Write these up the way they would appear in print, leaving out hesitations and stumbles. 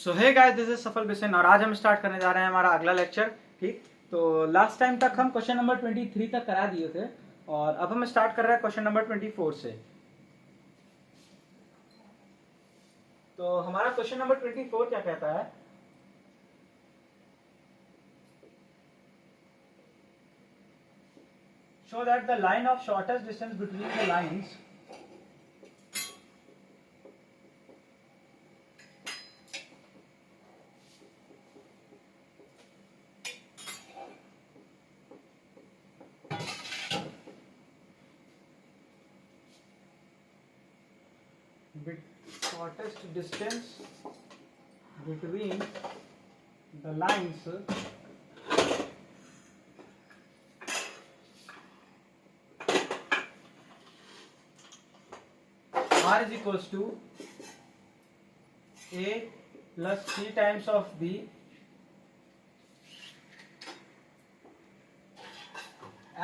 So hey guys, this is Safal Bisen और आज हम स्टार्ट करने जा रहे हैं हमारा अगला लेक्चर। ठीक, तो लास्ट टाइम तक हम क्वेश्चन नंबर 23 तक करा दिए थे और अब हम स्टार्ट कर रहे हैं क्वेश्चन नंबर 24 से। तो हमारा क्वेश्चन नंबर 24 क्या कहता है? Show that the line of shortest distance between the lines shortest distance between the lines r is equals to a plus c times of b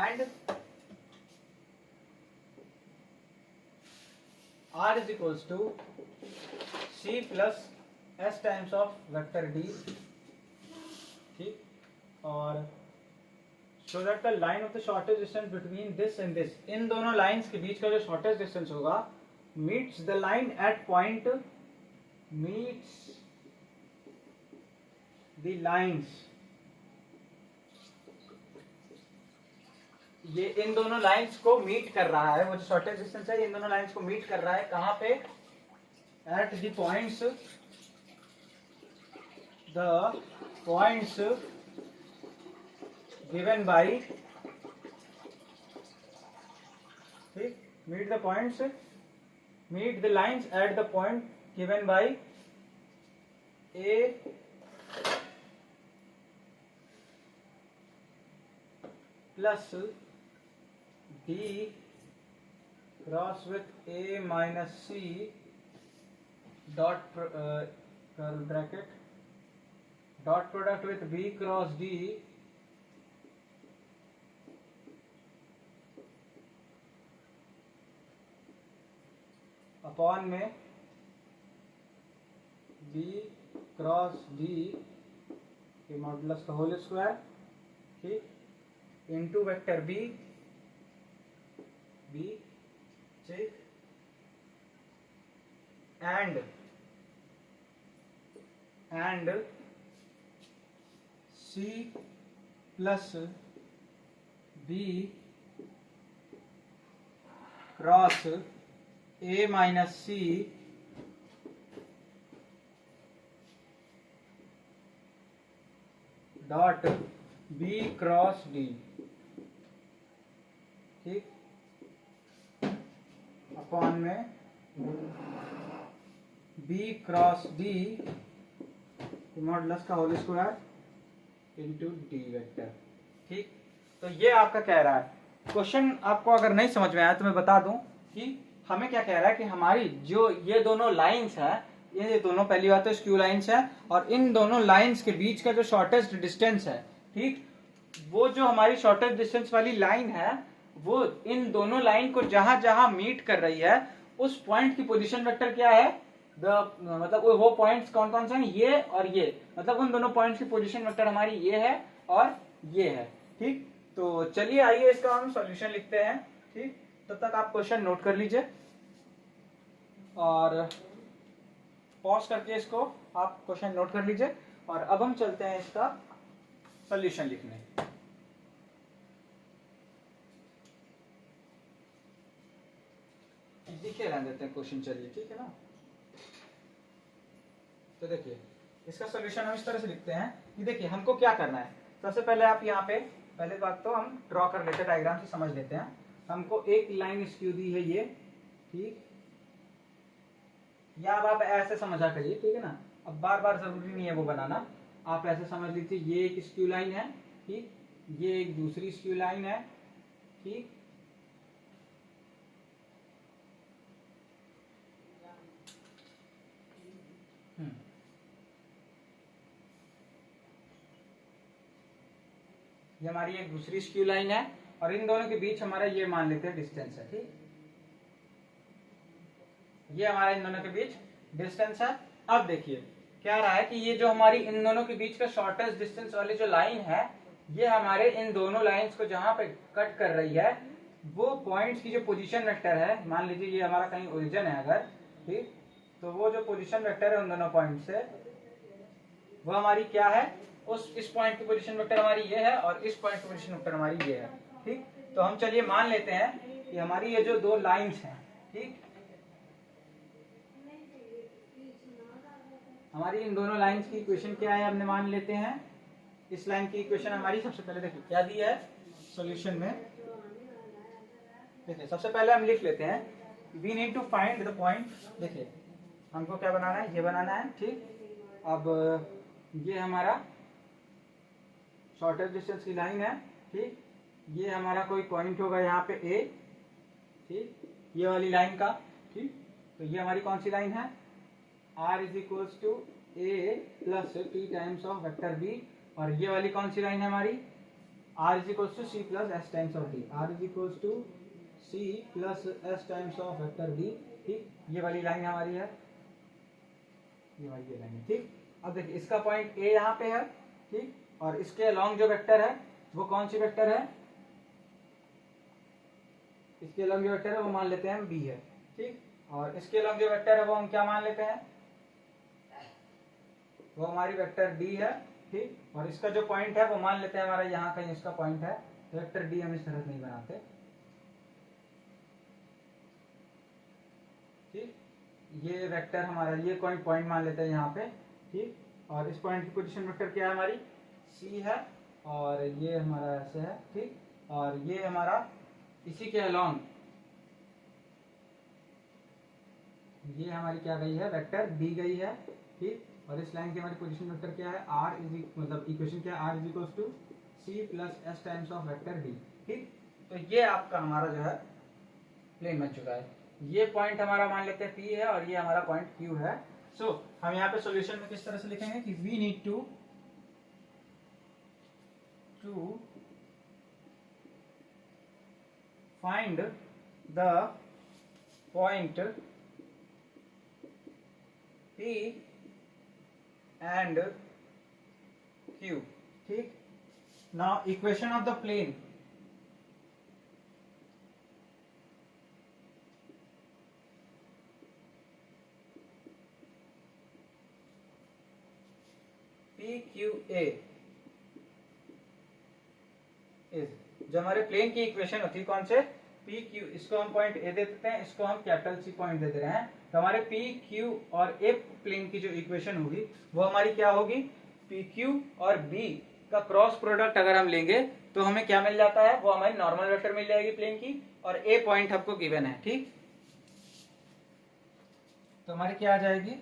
and r is equals to c plus s times of vector d। ठीक, और show that the line of the shortest distance between this and this, इन दोनों lines के बीच का जो shortest distance होगा meets the line at point meets the lines. ये इन दोनों लाइंस को मीट कर रहा है, वो जो शॉर्टेस्ट डिस्टेंस है इन दोनों लाइंस को मीट कर रहा है कहां पे? At the points given by, ठीक, meet the lines at the point given by A plus D cross with A minus C dot curl bracket dot product with B cross D upon में B cross D के modulus का whole square, ठीक, into vector B ठीक, and C plus B cross A minus C dot B cross D, ठीक, upon में b cross d modulus का whole square into D vector. ठीक, तो ये आपका कह रहा है क्वेश्चन। आपको अगर नहीं समझ में आया तो मैं बता दूं कि हमें क्या कह रहा है कि हमारी जो ये दोनों लाइंस है, ये दोनों, पहली बात तो स्क्यू लाइंस है और इन दोनों लाइंस के बीच का जो शॉर्टेस्ट डिस्टेंस है, ठीक, वो जो हमारी शॉर्टेस्ट डिस्टेंस वाली लाइन है वो इन दोनों लाइन को जहां जहां मीट कर रही है उस पॉइंट की पोजीशन वेक्टर क्या है? मतलब वो पॉइंट्स कौन कौन से हैं? ये और ये, मतलब उन दोनों पॉइंट्स की पोजीशन वेक्टर हमारी ये है और ये है। ठीक, तो चलिए आइए इसका हम सॉल्यूशन लिखते हैं। ठीक, तब तक आप क्वेश्चन नोट कर लीजिए और पॉज करके इसको आप क्वेश्चन नोट कर लीजिए और अब हम चलते हैं इसका सॉल्यूशन लिखने। लिखे रहने देते हैं क्वेश्चन, चलिए, ठीक है ना। तो देखिए इसका सॉल्यूशन हम इस तरह से लिखते हैं कि देखिए हमको क्या करना है। सबसे पहले आप यहाँ पे पहले बात तो हम ड्रॉ कर लेते हैं, डायग्राम से समझ लेते हैं। हमको एक लाइन स्क्यू दी है ये, ठीक, या अब आप ऐसे समझा करिए, ठीक है ना। अब बार बार जरूरी नहीं है वो बनाना, आप ऐसे समझ लीजिए ये एक स्क्यू लाइन है, ठीक, ये एक दूसरी स्क्यू लाइन है, ठीक, ये हमारी एक दूसरी स्क्यू लाइन है और इन दोनों के बीच हमारा ये मान लेते हैं डिस्टेंस है, ठीक, ये हमारा इन दोनों के बीच डिस्टेंस है। अब देखिए क्या रहा है कि ये जो हमारी इन दोनों के बीच का शॉर्टेस्ट डिस्टेंस वाली जो लाइन है, ये हमारे इन दोनों लाइंस को जहां पे कट कर रही है, वो पॉइंट्स की जो पोजीशन वेक्टर है, मान लीजिए ये हमारा कहीं ओरिजिन है अगर, ठीक, तो वो जो पोजीशन वेक्टर है उन दोनों पॉइंट से, वो हमारी क्या है, उस इस पॉइंट की पोजीशन वेक्टर हमारी ये है और इस पॉइंट की पोजीशन वेक्टर हमारी ये है। ठीक, तो हम चलिए मान लेते हैं कि हमारी ये जो दो लाइंस हैं, ठीक, हमारी इन दोनों लाइंस की इक्वेशन क्या है, हमने मान लेते हैं इस लाइन की इक्वेशन हमारी, सबसे पहले देखिए क्या दी है सॉल्यूशन में। देखिए सबसे पहले हम लिख लेते हैं we need to find the point. देखिए हमको क्या बनाना है, ये बनाना है, ठीक। अब ये हमारा शॉर्टेस्ट डिस्टेंस की लाइन है, ठीक, ये हमारा कोई पॉइंट होगा यहाँ पे ए, ठीक, ये वाली लाइन का, ठीक, तो ये हमारी कौन सी लाइन है, r is equals to A plus T times of vector B, और ये वाली कौन सी लाइन है हमारी, r is equals to C plus S times of D, r is equals to C plus S times of vector B, ठीक, ये वाली लाइन हमारी है, ये वाली ये लाइन है, ठीक। अब देखिए इसका पॉइंट ए यहाँ पे है, ठीक, और इसके अलोंग जो वेक्टर है वो कौन सी वेक्टर है, इसके अलोंग जो वेक्टर है वो मान लेते हैं हम बी है, ठीक, और इसके अलोंग जो वेक्टर है वो हम क्या मान लेते हैं, वो हमारी वेक्टर डी है, ठीक, और इसका जो पॉइंट है वो मान लेते हैं हमारा यहाँ कहीं इसका पॉइंट है, तो वेक्टर डी हम इस तरह नहीं बनाते, ठीक, ये वेक्टर हमारा ये कोई पॉइंट मान लेते हैं यहाँ पे, ठीक, और इस पॉइंट की पोजीशन वेक्टर क्या है हमारी सी है, और ये हमारा ऐसे है, ठीक, और ये हमारा इसी के अलोंग ये हमारी क्या गई है, वेक्टर डी गई है, ठीक, और इस लाइन की हमारी पोजीशन वेक्टर क्या है, आर इज मतलब इक्वेशन क्या है, R is equals to C plus S times of vector D, ठीक। तो ये आपका हमारा जो है प्लेन बन चुका है, ये पॉइंट हमारा मान लेते हैं पी है और ये हमारा पॉइंट क्यू है। सो हम यहाँ पे सॉल्यूशन में किस तरह से लिखेंगे कि we need to find the point P and Q, ठीक। Now equation of the plane PQA is, जो हमारे प्लेन की इक्वेशन होती है कौन से, पी क्यू, इसको हम पॉइंट ए दे देते हैं, इसको हम कैपिटल सी पॉइंट दे दे रहे हैं, तो हमारे पी क्यू और ए प्लेन की जो इक्वेशन होगी वो हमारी क्या होगी, पी क्यू और बी का क्रॉस प्रोडक्ट अगर हम लेंगे तो हमें क्या मिल जाता है, वो हमारी नॉर्मल वेक्टर मिल जाएगी प्लेन की, और ए पॉइंट हमको गिवन है, ठीक। तो हमारी क्या आ जाएगी,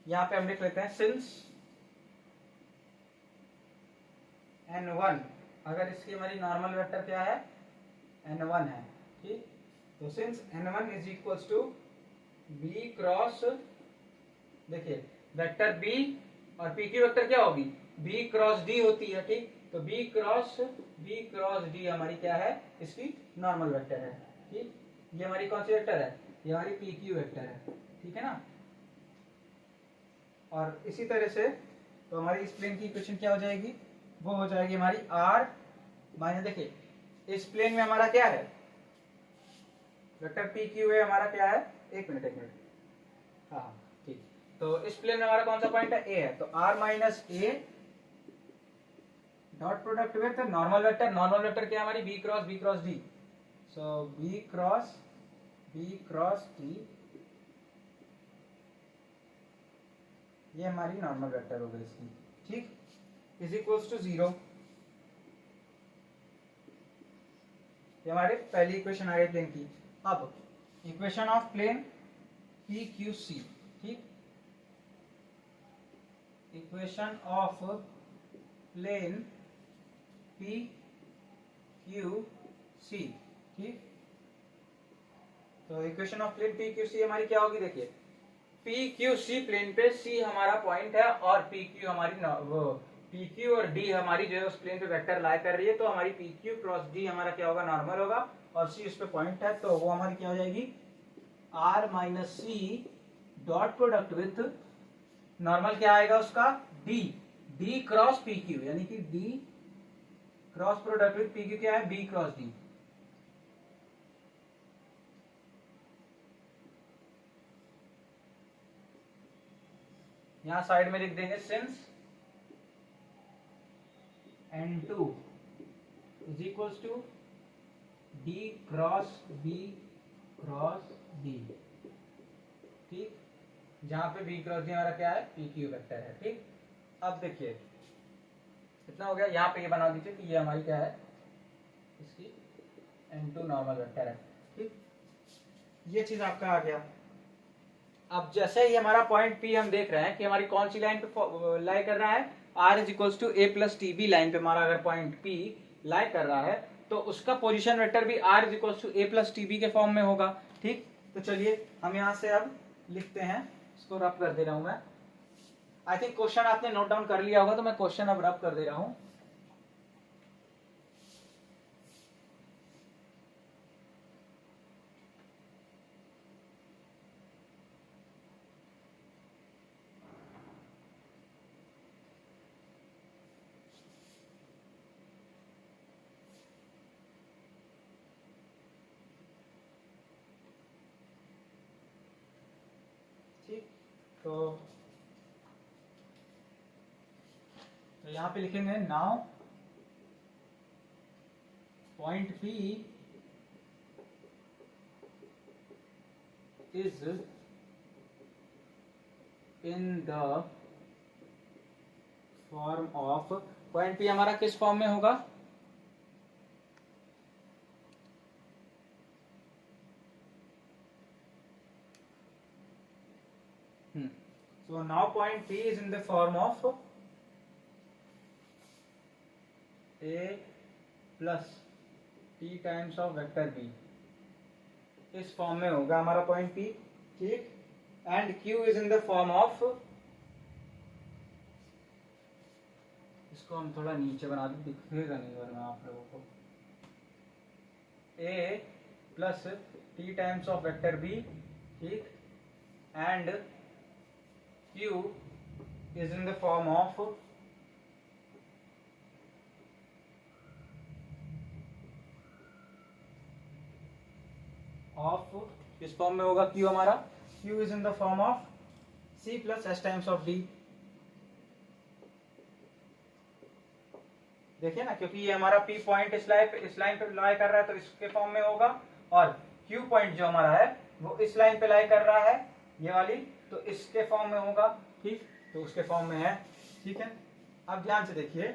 यहाँ पे हम लिख लेते हैं सिंस n1, अगर इसकी हमारी नॉर्मल वेक्टर क्या है, n1 है, ठीक, तो since n1 is equals to b cross, देखिए वेक्टर b और p की वेक्टर क्या होगी, b क्रॉस d होती है, ठीक, तो b क्रॉस d हमारी क्या है, इसकी नॉर्मल वेक्टर है, ठीक, ये हमारी कौन सी वेक्टर है, ये हमारी pq वेक्टर है, ठीक है ना। और इसी तरह से तो हमारी इस प्लेन की इक्वेशन क्या हो जाएगी, वो हो जाएगी हमारी r माइनस, देखिए इस प्लेन में हमारा क्या है, वेक्टर पी क्यू है हमारा क्या है, एक मिनट, हाँ ठीक, तो इस प्लेन में हमारा कौन सा पॉइंट है, ए है, तो r minus A dot product with normal vector, normal vector क्या है हमारी बी क्रॉस डी, सो बी क्रॉस डी, ये हमारी नॉर्मल वेक्टर हो गई इसकी, ठीक, इज इक्वल्स टू 0, ये हमारी पहली इक्वेशन आ गई प्लेन की। अब equation of plane P Q C, ठीक, equation of plane P Q C, ठीक, तो equation of plane P Q C हमारी क्या होगी, देखिए पी क्यू सी प्लेन पे सी हमारा पॉइंट है और पी क्यू हमारी वो पी क्यू और डी हमारी जो है उस प्लेन पे वेक्टर लाई कर रही है, तो हमारी पी क्यू क्रॉस डी हमारा क्या होगा, नॉर्मल होगा, और सी उस पे पॉइंट है, तो वो हमारी क्या हो जाएगी, R minus C dot product with normal क्या आएगा उसका, D, D cross P Q, यानी कि D cross product with P Q क्या है, बी क्रॉस डी। यहां साइड में लिख देंगे since N2 is equals to D cross B cross D, ठीक, जहां पे बी क्रॉस डी हमारा क्या है, पी क्यू वेक्टर है, ठीक। अब देखिए कितना हो गया, यहाँ पे ये बना दीजिए कि ये हमारी क्या है, इसकी N2 नॉर्मल वेक्टर है, ठीक, ये चीज आपका आ गया। अब जैसे ही हमारा पॉइंट P हम देख रहे हैं कि हमारी कौन सी लाइन पे लाई कर रहा है, R is equals to A plus T B line पे हमारा अगर पॉइंट P लाई कर रहा है तो उसका पोजीशन वेक्टर भी R is equals to A plus T B के फॉर्म में होगा, ठीक। तो चलिए हम यहाँ से अब लिखते हैं, इसको रब कर दे रहा हूं मैं। आई थिंक क्वेश्चन आपने नोट डाउन कर लिया होगा, तो मैं क्वेश्चन अब रब कर दे रहा हूं। ठीक, तो यहाँ पे लिखेंगे now point P is in the form of, point P हमारा किस फॉर्म में होगा, so now point P is in the form of a plus t times of vector b, इस फॉर्म में होगा हमारा पॉइंट P, ठीक। And Q is in the form of, इसको हम थोड़ा नीचे बना दें, दिखेगा नहीं वरना आप लोगों को, a plus t times of vector b, ठीक, and Q is in the form of किस फॉर्म में होगा Q हमारा, Q is in the form of C plus S times of D। देखिए ना, क्योंकि ये हमारा P पॉइंट इस लाइन पे लाई कर रहा है तो इसके फॉर्म में होगा, और Q पॉइंट जो हमारा है वो इस लाइन पे लाई कर रहा है, ये वाली, तो इसके फॉर्म में होगा, ठीक, तो उसके फॉर्म में है, ठीक है। अब ध्यान से देखिए,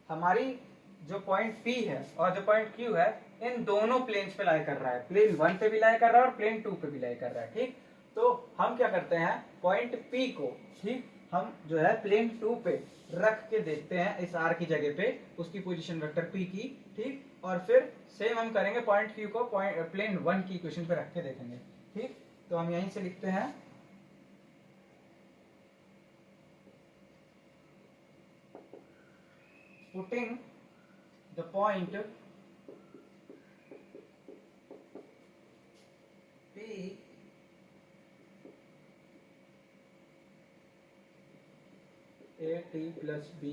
हमारी जो पॉइंट P है और जो पॉइंट Q है, इन दोनों प्लेन्स पे लाई कर रहा है, प्लेन 1 पे भी लाई कर रहा है और प्लेन 2 पे भी लाई कर रहा है, ठीक। तो हम क्या करते हैं, पॉइंट P को, ठीक, हम जो है प्लेन 2 पे रख के देखते हैं, इस R की जगह पे उसकी पोजीशन वेक्टर P की, ठीक, और फिर सेम हम करेंगे पॉइंट Q को प्लेन 1 की इक्वेशन पे रख के देखेंगे, ठीक। तो हम यहीं से लिखते हैं, putting the point P a t plus b,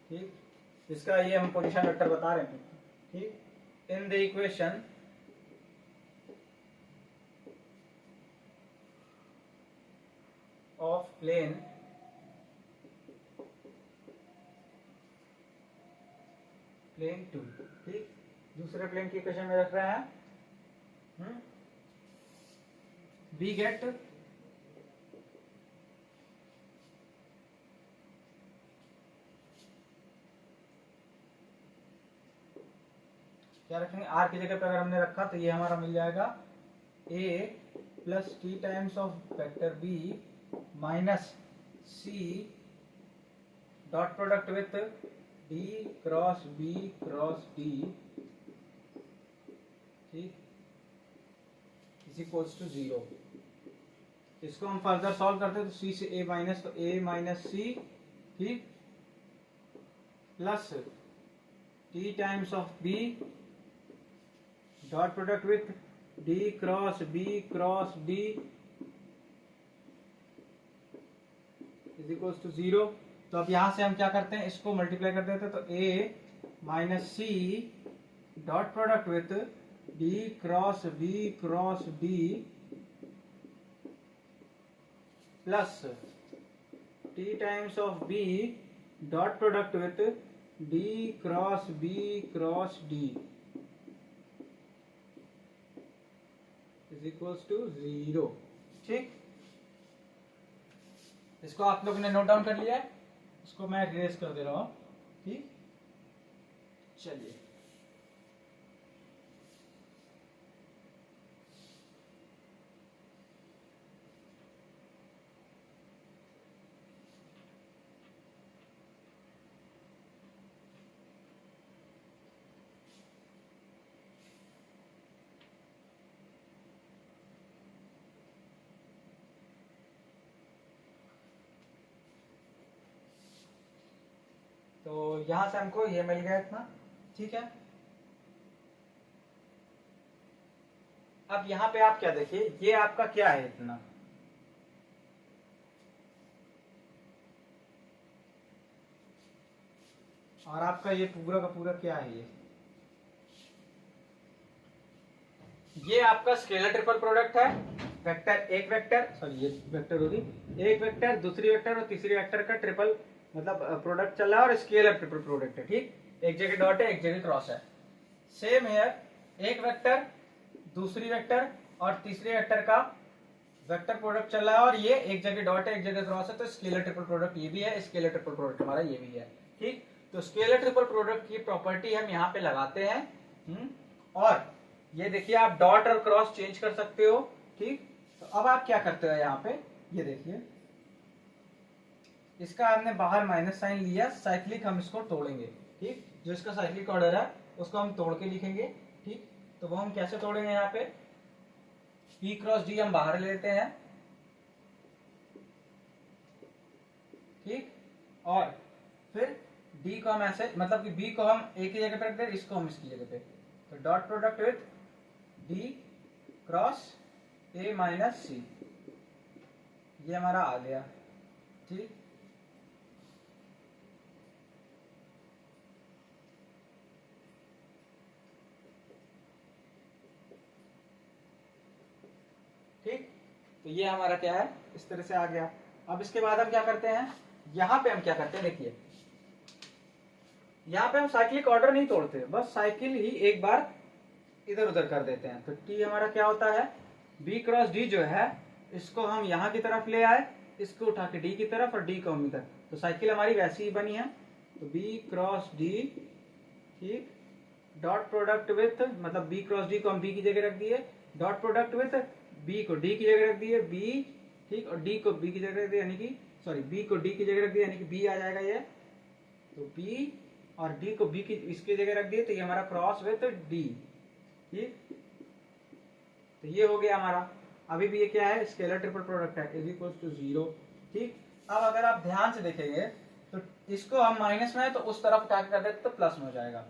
ठीक, इसका ये हम पोजीशन वेक्टर बता रहे हैं, ठीक, in the equation of plane plane 2, ठीक, दूसरे प्लेन की इक्वेशन में रख रहे हैं, वी गेट क्या रखेंगे, आर की जगह पे अगर हमने रखा तो ये हमारा मिल जाएगा a plus T times of vector b minus c dot product with d cross b cross d, ठीक, इज इक्वल्स टू 0। इसको हम फर्दर सॉल्व करते हैं तो c से a माइनस, तो a माइनस c, ठीक, plus t times of b dot product with D cross B cross D is equals to 0। तो अब यहां से हम क्या करते हैं, इसको मल्टीप्लाई कर देते हैं, तो A minus C dot product with D cross B cross D plus T times of B dot product with D cross B cross D is equals to 0। ठीक, इसको आप लोगों ने नोट डाउन कर लिया है, इसको मैं इरेज कर दे रहा हूं। ठीक, चलिए तो यहां से हमको ये मिल गया इतना। ठीक है, अब यहाँ पे आप क्या देखिए, ये आपका क्या है इतना, और आपका ये पूरा का पूरा क्या है, ये आपका स्केलर ट्रिपल प्रोडक्ट है। वेक्टर एक वेक्टर, सॉरी ये वेक्टर होगी, एक वेक्टर दूसरी वेक्टर और तीसरी वेक्टर का ट्रिपल मतलब प्रोडक्ट चल रहा है, और स्केलर ट्रिपल प्रोडक्ट है। ठीक, एक जगह डॉट है एक जगह क्रॉस है। सेम है, एक वेक्टर दूसरी वेक्टर और तीसरी वेक्टर का वेक्टर प्रोडक्ट चल रहा है, और ये एक जगह डॉट है एक जगह क्रॉस है, तो स्केलर ट्रिपल प्रोडक्ट ये भी है, स्केलर ट्रिपल प्रोडक्ट हमारा ये भी है। ठीक, तो स्केलर ट्रिपल प्रोडक्ट की प्रॉपर्टी हम यहाँ पे लगाते हैं। और ये देखिए आप डॉट और क्रॉस चेंज कर सकते हो। ठीक, तो अब आप क्या करते हो यहाँ पे, ये देखिए इसका हमने बाहर माइनस साइन लिया, साइक्लिक हम इसको तोड़ेंगे। ठीक, जो इसका साइक्लिक ऑर्डर है उसको हम तोड़ के लिखेंगे। ठीक, तो वो हम कैसे तोड़ेंगे, यहाँ पे P क्रॉस D हम बाहर ले लेते हैं। ठीक, और फिर D को हम ऐसे, मतलब कि B को हम एक ही जगह पे रख दे, इसको हम इसकी जगह पे, तो dot product with D cross A minus C, ये हमारा आ गया। ठीक, ठीक, तो ये हमारा क्या है, इस तरह से आ गया। अब इसके बाद हम क्या करते हैं, यहाँ पे हम क्या करते हैं, देखिए यहाँ पे हम साइक्लिक ऑर्डर नहीं तोड़ते, बस साइकिल ही एक बार इधर उधर कर देते हैं। तो टी हमारा क्या होता है, बी क्रॉस डी जो है इसको हम यहाँ की तरफ ले आए, इसको उठा के डी की तरफ और डी को हम इधर, तो साइकिल हमारी वैसी ही बनी है। तो बी क्रॉस डी, ठीक, डॉट प्रोडक्ट विथ, मतलब बी क्रॉस डी को हम बी की जगह रख दिए, डॉट प्रोडक्ट विथ बी को डी की जगह रख दिए, बी, ठीक, और डी को बी की जगह रख दिया, यानी कि सॉरी बी को डी की जगह रख दिया, यानी कि बी आ जाएगा ये। तो बी और डी को बी की इसकी जगह रख दिए, तो ये हमारा क्रॉस विथ डी। ठीक, तो ये हो गया हमारा। अभी भी ये क्या है, स्केलर ट्रिपल प्रोडक्ट है, इज इक्वल्स टू 0। ठीक, अब अगर आप ध्यान से देखेंगे तो इसको हम माइनस में है तो उस तरफ क्या कर देते तो प्लस में हो जाएगा।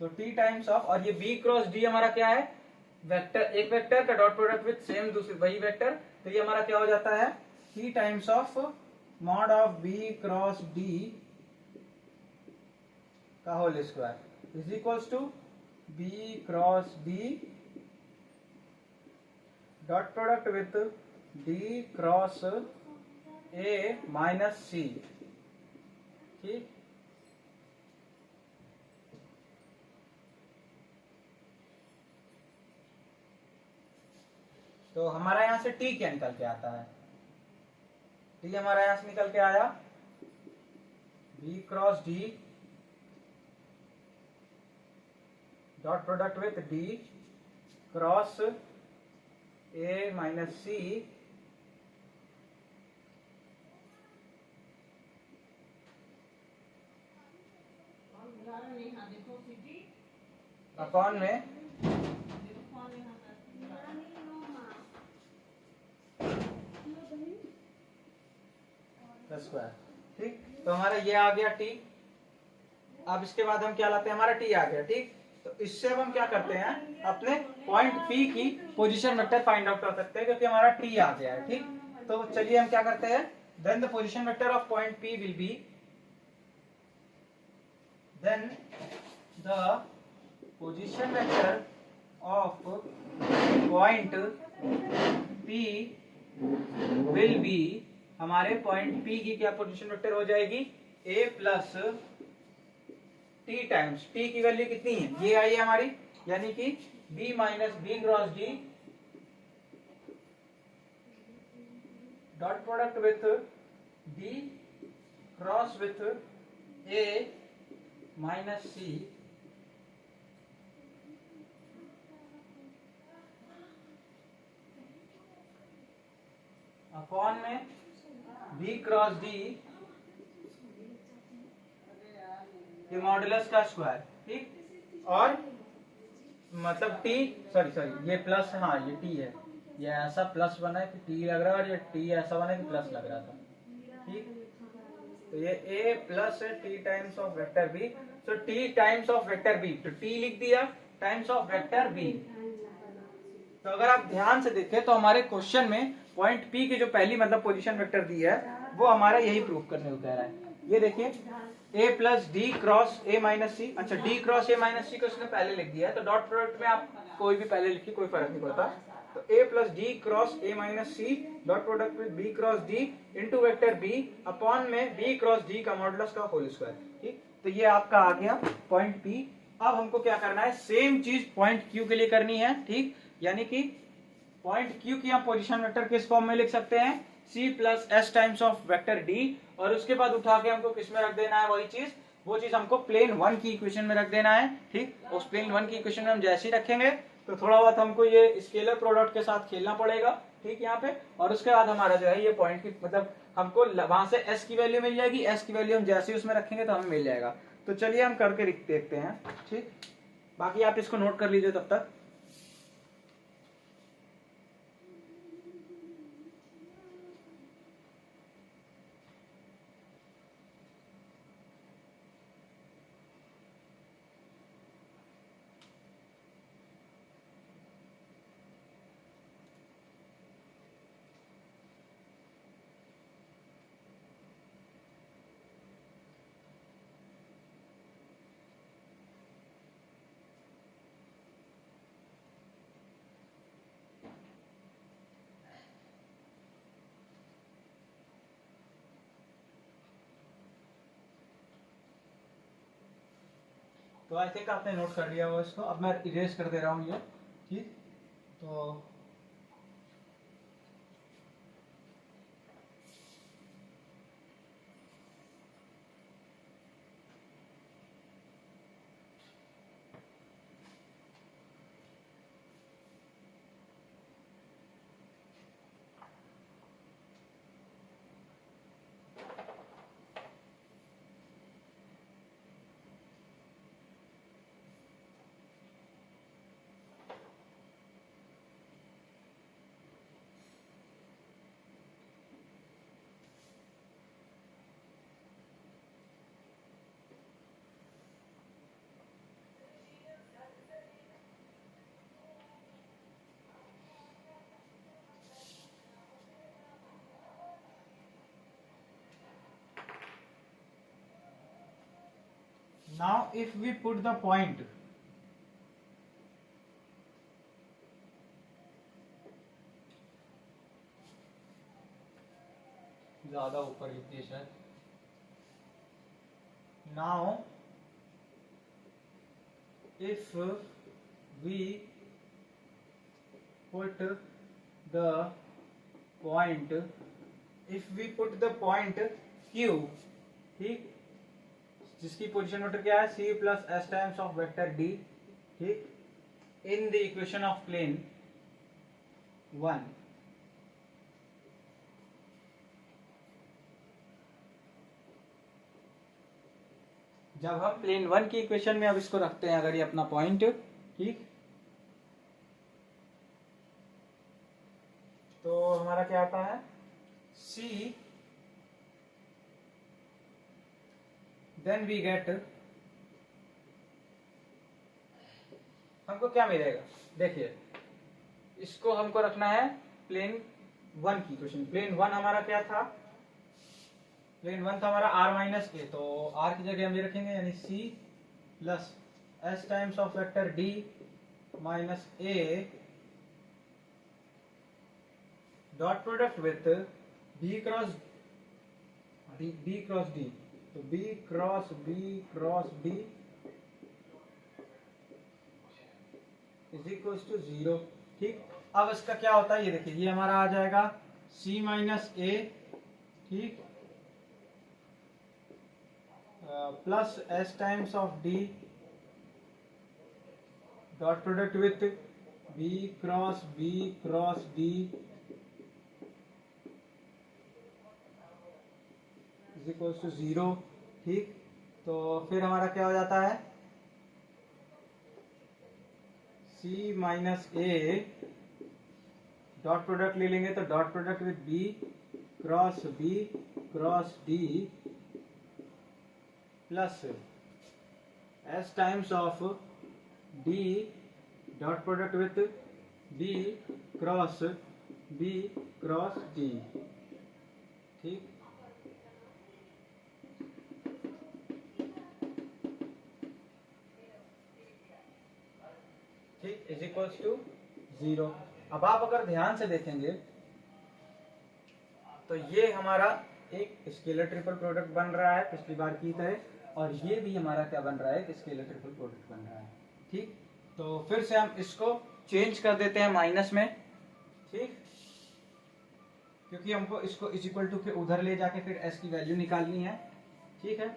तो टी टाइम्स ऑफ, और ये बी क्रॉस डी हमारा क्या है, वेक्टर, एक वेक्टर का डॉट प्रोडक्ट विथ सेम दूसरी वही वेक्टर, तो ये हमारा क्या हो जाता है, T times of mod of B cross D का whole square is equals to B cross D dot product with D cross A minus C. ठीक, तो हमारा यहां से टी क्या निकल के आता है, टी हमारा यहां से निकल के आया B cross D dot product with D cross A minus C upon में स्क्वायर। ठीक, तो हमारा ये आ गया टी। अब इसके बाद हम क्या लाते हैं, हमारा टी आ गया। ठीक, तो इससे अब हम क्या करते हैं, अपने पॉइंट पी की पोजीशन वेक्टर फाइंड आउट कर सकते हैं, क्योंकि हमारा टी आ गया है। ठीक, तो चलिए हम क्या करते हैं, then the position vector of point P will be, then the position vector of point P will be, हमारे पॉइंट पी की क्या पोजीशन वेक्टर हो जाएगी, A plus T times, T की वैल्यू कितनी है, ये आई है हमारी, यानी कि B minus B cross D dot product with B cross with A minus C upon में बी क्रॉस डी ये मॉडुलस का स्क्वायर। ठीक, और मतलब टी सॉरी ये प्लस, हाँ ये टी है, ये ऐसा प्लस बना है कि टी लग रहा है, और ये टी ऐसा बना है कि प्लस लग रहा था। ठीक, तो ये A plus T times of vector B, तो T times of vector B, तो टी लिख दिया टाइम्स ऑफ वेक्टर बी। तो अगर आप ध्यान से देखें तो हमारे क्वेश्चन में पॉइंट पी की जो पहली मतलब पोजीशन वेक्टर दी है वो हमारा यही प्रूफ करने को कह रहा है। ये देखिए a plus D cross A minus C, अच्छा D cross A minus C को उसने पहले लिख दिया है, तो डॉट प्रोडक्ट में आप कोई भी पहले लिखिए, कोई फर्क नहीं पड़ता। तो a plus D cross A minus C dot product में b cross d into vector b upon में b क्रॉस d का मॉडुलस का होल स्क्वायर। ठीक, तो ये आपका आ गया पॉइंट p। अब हमको क्या करना है, सेम चीज पॉइंट q के लिए करनी है। ठीक, यानी कि पॉइंट q की हम पोजीशन वेक्टर किस फॉर्म में लिख सकते हैं, c plus S times of vector d, और उसके बाद उठा के हमको किस में रख देना है, वही चीज, वो चीज हमको प्लेन वन की इक्वेशन में रख देना है। ठीक, उस प्लेन वन की इक्वेशन में हम जैसे ही रखेंगे तो थोड़ा बहुत हमको ये स्केलर प्रोडक्ट के साथ खेलना पड़ेगा। ठीक, यहाँ पे, और उसके बाद हमारा जो है ये पॉइंट की मतलब हमको वहां से s की वैल्यू मिल जाएगी, s की वैल्यू हम जैसे ही उसमें रखेंगे तो हमें मिल जाएगा। तो चलिए हम करके देखते हैं। ठीक, बाकी आप इसको नोट कर लीजिए तब तक। तो आई थिंक आपने नोट कर लिया वो इसको, अब मैं इरेज कर दे रहा हूँ ये। ठीक, तो now if we put the point ज्यादा ऊपर लिखिए शायद, now if we put the point, if we put the point q, ठीक, जिसकी पोजीशन वेक्टर क्या है, c plus S times of vector d, ठीक, in the equation of plane one, जब हम प्लेन वन की इक्वेशन में अब इसको रखते हैं, अगर ये अपना पॉइंट, ठीक, तो हमारा क्या आता है, c, देन वी गेट, हमको क्या मिलेगा, देखिए इसको हमको रखना है प्लेन वन की क्वेश्चन। प्लेन वन हमारा क्या था, प्लेन वन था हमारा r माइनस ए, तो r की जगह हम ये रखेंगे यानी c plus s times of vector d minus A dot product with b cross d, तो b cross d is equal to 0। ठीक, अब इसका क्या होता है ये देखिए, ये हमारा आ जाएगा c माइनस ए, ठीक, plus s times of d dot product with b cross d is equal to 0। ठीक, तो फिर हमारा क्या हो जाता है, c minus A dot product ले लेंगे तो dot product with b cross d plus s times of d dot product with b cross d। ठीक, ठीक, इज इक्वल टू 0। अब आप अगर ध्यान से देखेंगे तो ये हमारा एक स्केलर ट्रिपल प्रोडक्ट बन रहा है पिछली बार की तरह, और ये भी हमारा क्या बन रहा है, एक स्केलर ट्रिपल प्रोडक्ट बन रहा है। ठीक, तो फिर से हम इसको चेंज कर देते हैं माइनस में। ठीक, क्योंकि हमको इसको इज इक्वल टू के उधर ले जाके फिर s की वैल्यू निकालनी है। ठीक है,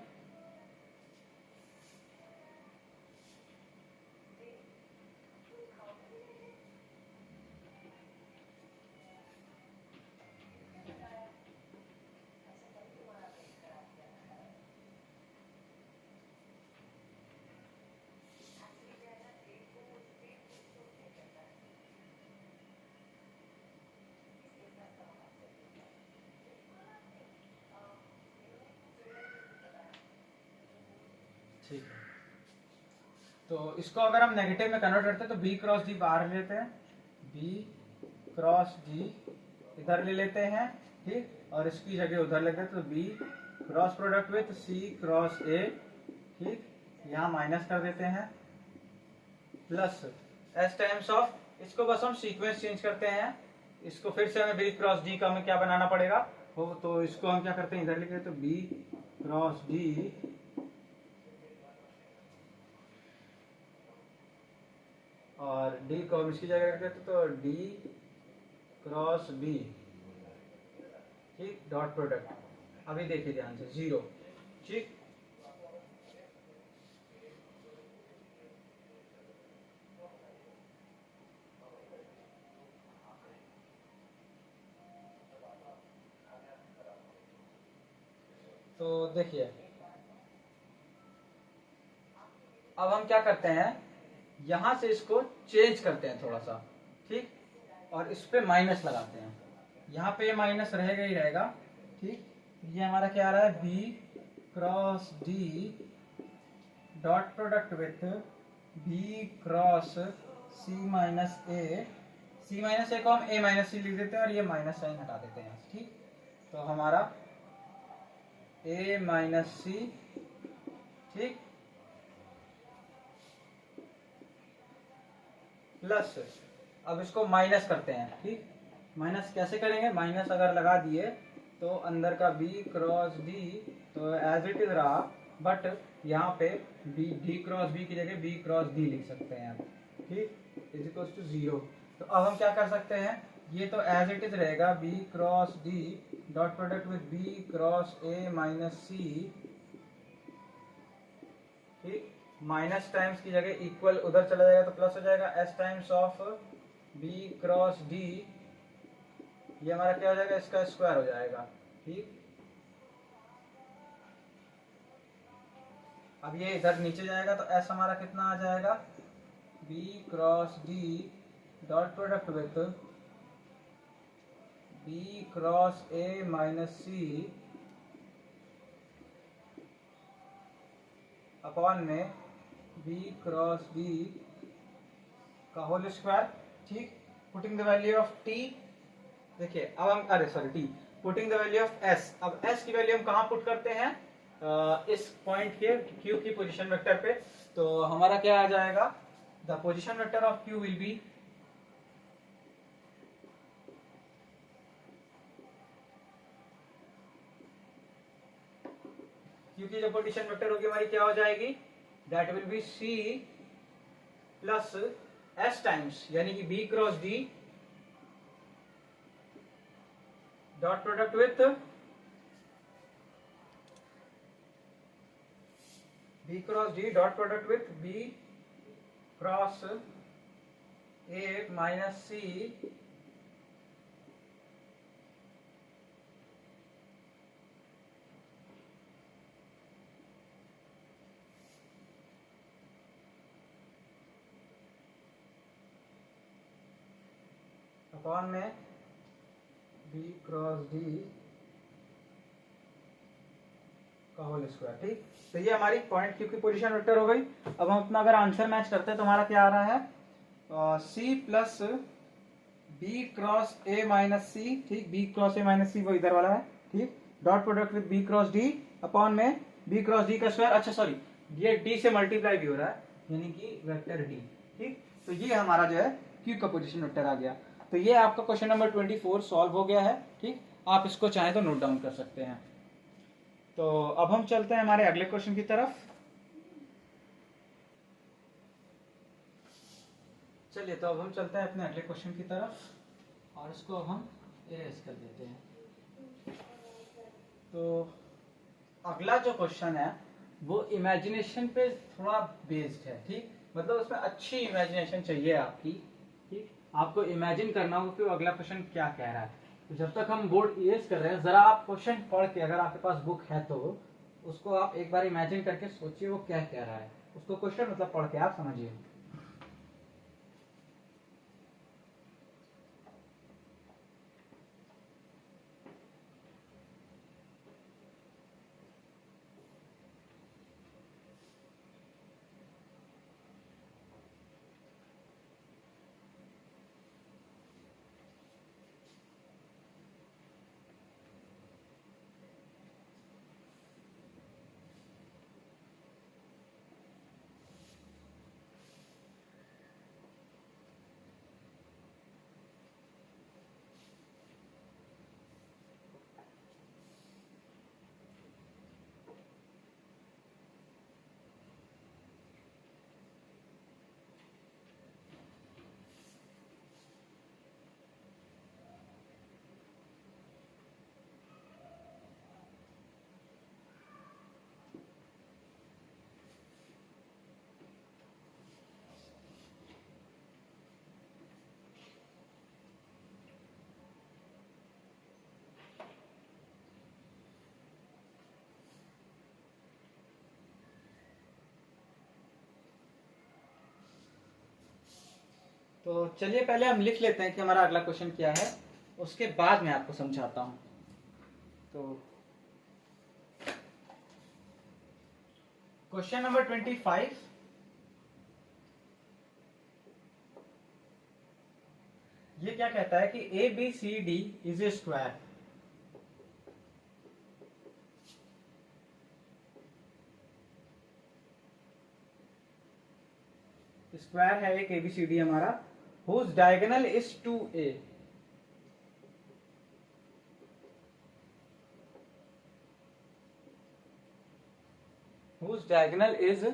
ठीक है, तो इसको अगर हम नेगेटिव में कन्वर्ट करते हैं तो b क्रॉस d बाहर लेते हैं, b क्रॉस d इधर ले लेते हैं। ठीक, और इसकी जगह उधर लेते हैं तो b cross product with c cross a। ठीक, यहाँ माइनस कर देते हैं प्लस s टाइम्स ऑफ, इसको बस हम सीक्वेंस चेंज करते हैं, इसको फिर से हमें b क्रॉस d का हमें क्या बनाना पड़ेगा हो, तो इसको हम क्या करते हैं इधर लिखे तो b क्रॉस d और d को हम इसकी जगह रख देते तो d क्रॉस b। ठीक, डॉट प्रोडक्ट अभी देखिए ध्यान से 0। ठीक, तो देखिए अब हम क्या करते हैं, यहां से इसको चेंज करते हैं थोड़ा सा। ठीक, और इस पे माइनस लगाते हैं, यहाँ पे माइनस रहेगा ही रहेगा। ठीक, ये हमारा क्या आ रहा है, b cross d dot product with b cross c minus a, c minus a को हम a माइनस c लिख देते हैं और ये माइनस साइन हटा देते हैं। ठीक, तो हमारा a माइनस c। ठीक, प्लस अब इसको माइनस करते हैं। ठीक, माइनस कैसे करेंगे, माइनस अगर लगा दिए तो अंदर का b क्रॉस d तो एज इट इज रहा, बट यहाँ पे d क्रॉस b की जगह b क्रॉस d लिख सकते हैं आप। ठीक, इज इक्वल टू 0। तो अब हम क्या कर सकते हैं, ये तो एज इट इज रहेगा b cross d dot product with b cross a minus c। ठीक, माइनस टाइम्स की जगह इक्वल उधर चला जाएगा तो प्लस हो जाएगा, s times of b cross d, ये हमारा क्या हो जाएगा, इसका स्क्वायर हो जाएगा। ठीक, अब ये इधर नीचे जाएगा तो s हमारा कितना आ जाएगा, b cross d dot product with b cross a minus c upon में b क्रॉस d का होल स्क्वायर, ठीक। Putting the value of T, देखिए अब हम, अरे sorry T, putting the value of S. अब एस की वैल्यू हम कहाँ पुट करते हैं, इस पॉइंट के क्यू की पोजीशन वेक्टर पे। तो हमारा क्या आ जाएगा, the position vector of Q will be Q की जो पोजीशन वेक्टर होगी हमारी क्या हो जाएगी, that will be C plus S times, यानी कि B cross D dot product with B cross D dot product with B cross A minus C upon में बी क्रॉस डी का होल स्क्वायर, ठीक। तो ये हमारी पॉइंट क्यू की position vector हो गई। अब हम अपना अगर आंसर मैच करते हैं तो हमारा क्या आ रहा है, C plus B cross A minus C, ठीक, B cross A minus C वो इधर वाला है, ठीक, dot product with B cross D upon में बी क्रॉस डी का स्क्वायर, अच्छा सॉरी ये डी से मल्टीप्लाई भी हो रहा है, यानी कि वेक्टर डी, ठीक। तो ये हमारा जो है क्यू का पोजीशन वेक्टर आ गया। तो ये आपका क्वेश्चन नंबर 24 सॉल्व हो गया है, ठीक। आप इसको चाहें तो नोट डाउन कर सकते हैं। तो अब हम चलते हैं हमारे अगले क्वेश्चन की तरफ। चलिए, तो अब हम चलते हैं अपने अगले क्वेश्चन की तरफ और इसको अब हम इरेज कर देते हैं। तो अगला जो क्वेश्चन है वो इमेजिनेशन पे थोड़ा बेस्ड है, ठीक, मतलब उसमें अच्छी इमेजिनेशन चाहिए आपकी, ठीक। आपको इमेजिन करना होगा कि वो अगला क्वेश्चन क्या कह रहा है। तो जब तक हम बोर्ड इरेज कर रहे हैं, जरा आप क्वेश्चन पढ़ के, अगर आपके पास बुक है तो उसको आप एक बार इमेजिन करके सोचिए वो क्या कह रहा है, उसको क्वेश्चन मतलब पढ़ के आप समझिए। तो चलिए पहले हम लिख लेते हैं कि हमारा अगला क्वेश्चन क्या है, उसके बाद मैं आपको समझाता हूं। तो क्वेश्चन नंबर 25, ये क्या कहता है कि A B C D is A square. Square है एक एबीसीडी हमारा, whose diagonal is 2a, whose diagonal is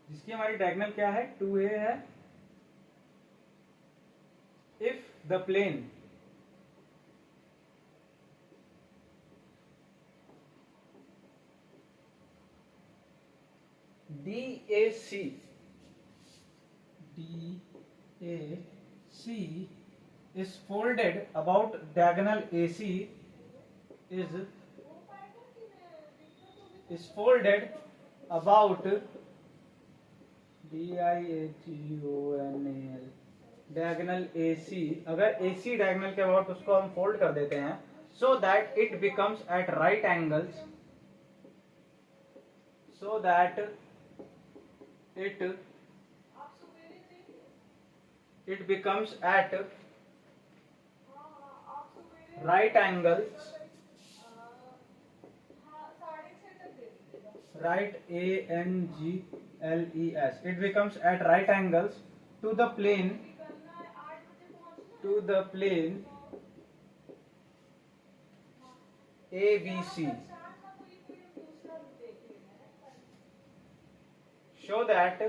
जिसकी हमारी डायगोनल क्या है, 2a है। If the plane DAC is folded about diagonal AC is folded about DIAGONAL diagonal AC, अगर AC diagonal के अबाउट उसको हम फोल्ड कर देते हैं so that it becomes at right angles, so that it becomes at right angles, right ANGLES, it becomes at right angles to the plane ABC, so that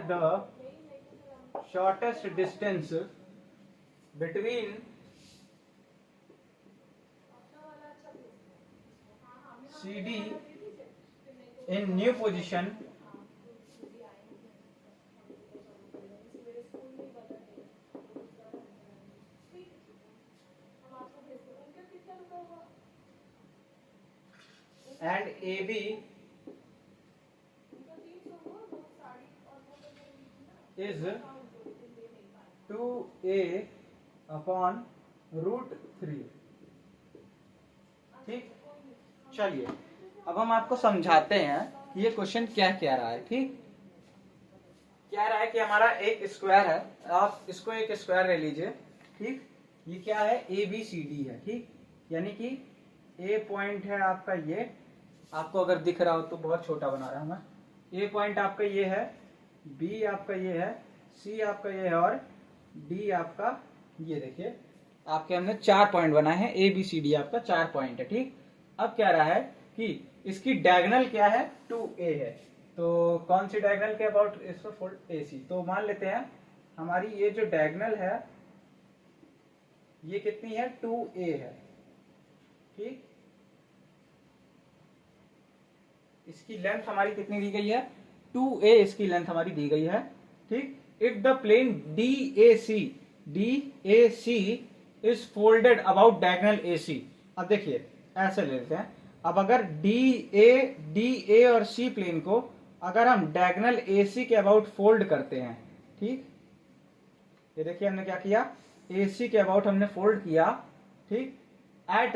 the shortest distance between CD in new position and AB is 2A upon √3। ठीक, चलिए अब हम आपको समझाते हैं कि ये question क्या कह रहा है। ठीक, कह रहा है कि हमारा एक स्क्वायर है, आप इसको एक स्क्वायर ले लीजिए। ठीक, ये क्या है, ABCD है। ठीक, यानी कि A पॉइंट है आपका, ये आपको अगर दिख रहा हो तो बहुत छोटा बना रहा हूं मैं। A पॉइंट आपका ये है, B आपका ये है, C आपका ये है और D आपका ये। देखिए आपके हमने 4 पॉइंट बनाए हैं, ABCD आपका 4 पॉइंट है। ठीक, अब कह रहा है कि इसकी डायगोनल क्या है, 2A है। तो कौन सी डायगोनल के अबाउट इसको फोल्ड AC, तो मान लेते हैं हमारी ये जो डायगोनल है ये कितनी है, 2A है। ठीक, इसकी लेंथ हमारी कितनी दी गई है, 2A इसकी लेंथ हमारी दी गई है। ठीक, if the plane DAC is folded about diagonal AC। अब देखिए ऐसे ले लेते हैं, अब अगर DA और C प्लेन को अगर हम डायगोनल AC के अबाउट फोल्ड करते हैं। ठीक, ये देखिए हमने क्या किया, AC के अबाउट हमने फोल्ड किया। ठीक, at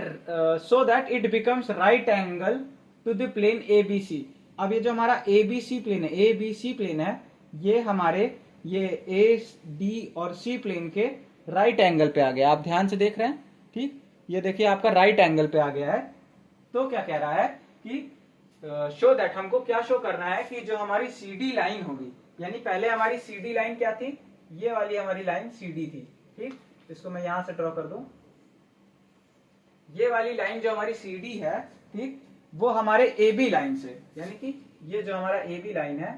so that it becomes right angle to the plane ABC। अब ये जो हमारा ABC प्लेन है ये हमारे ये AD और C प्लेन के राइट एंगल पे आ गया। आप ध्यान से देख रहे हैं। ठीक, ये देखिए आपका राइट एंगल पे आ गया है। तो क्या कह रहा है कि शो दैट, हमको क्या शो करना है कि जो हमारी CD लाइन होगी, यानी पहले हमारी CD लाइन क्या थी, ये वाली हमारी लाइन CD थी। ठीक, इसको मैं यहां से ड्रॉ कर दूं, ये वाली लाइन जो हमारी CD है, ठीक, वो हमारे AB लाइन से, यानी कि ये जो हमारा AB लाइन है,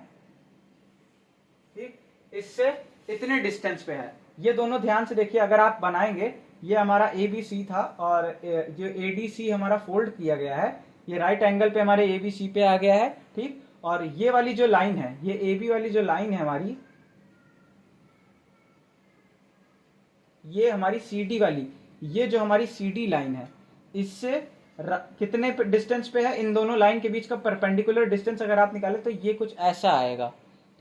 ठीक, इससे इतने डिस्टेंस पे है। ये दोनों ध्यान से देखिए, अगर आप बनाएंगे, ये हमारा ABC था और जो ADC हमारा फोल्ड किया गया है, ये राइट एंगल पे हमारे ABC पे आ गया है। ठीक, और ये वाली जो लाइन है, ये AB वाली जो लाइन है हमारी, ये हमारी CD वाली, ये जो हमारी CD लाइन है, इससे कितने डिस्टेंस पे है, इन दोनों लाइन के बीच का परपेंडिकुलर डिस्टेंस अगर आप निकाले तो ये कुछ ऐसा आएगा।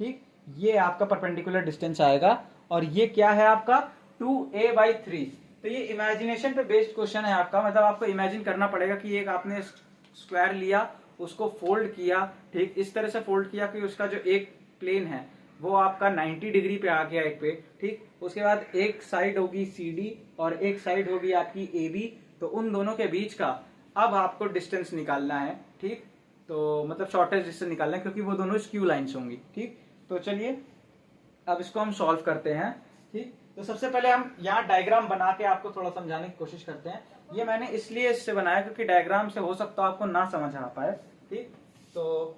ठीक, ये आपका परपेंडिकुलर डिस्टेंस आएगा और ये क्या है आपका 2A/3। तो ये इमेजिनेशन पे बेस्ड क्वेश्चन है आपका, मतलब आपको इमेजिन करना पड़ेगा कि एक आपने स्क्वायर लिया, उसको फोल्ड किया। ठीक, इस तरह से फोल्ड किया कि उसका जो एक प्लेन है वो आपका 90 डिग्री पे आ गया एक पे। ठीक, उसके बाद एक साइड होगी CD और एक साइड होगी आपकी AB, तो उन दोनों के बीच का अब आपको डिस्टेंस निकालना है। ठीक, तो मतलब शॉर्टेस्ट डिस्टेंस निकालना है क्योंकि वो दोनों स्क्यू लाइंस होंगी। ठीक, तो चलिए अब इसको हम सॉल्व करते हैं। ठीक, तो सबसे पहले हम यहाँ डायग्राम बना के आपको थोड़ा समझाने की कोशिश करते हैं। ये मैंने इसलिए इससे बनाया क्योंकि डायग्राम से हो सकता है आपको ना समझ आ पाए। ठीक, तो